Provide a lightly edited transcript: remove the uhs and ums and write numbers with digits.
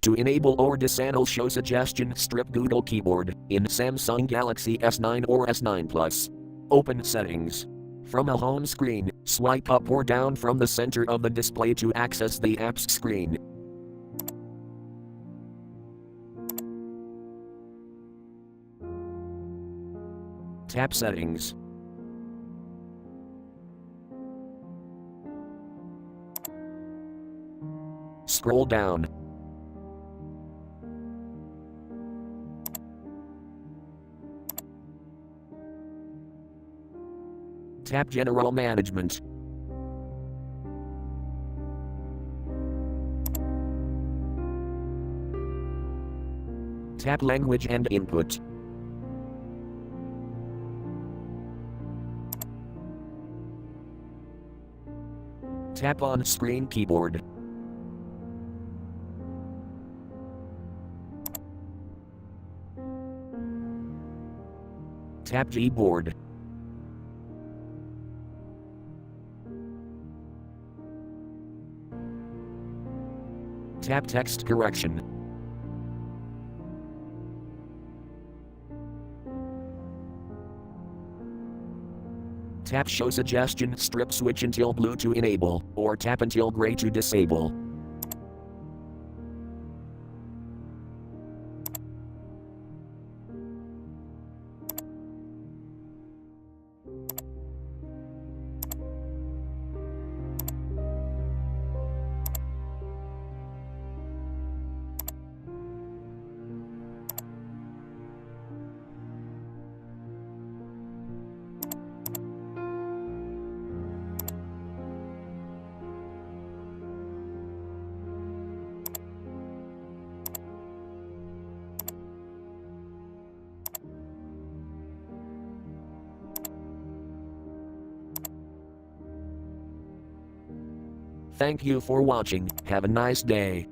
To enable or disable show suggestion strip Google Keyboard in Samsung Galaxy S9 or S9 Plus. Open Settings. From a home screen, swipe up or down from the center of the display to access the apps screen. Tap Settings. Scroll down. Tap General Management. Tap Language and Input. Tap On Screen Keyboard. Tap Gboard. Tap Text Correction. Tap Show Suggestion strip switch until blue to enable, or tap until gray to disable. Thank you for watching. Have a nice day.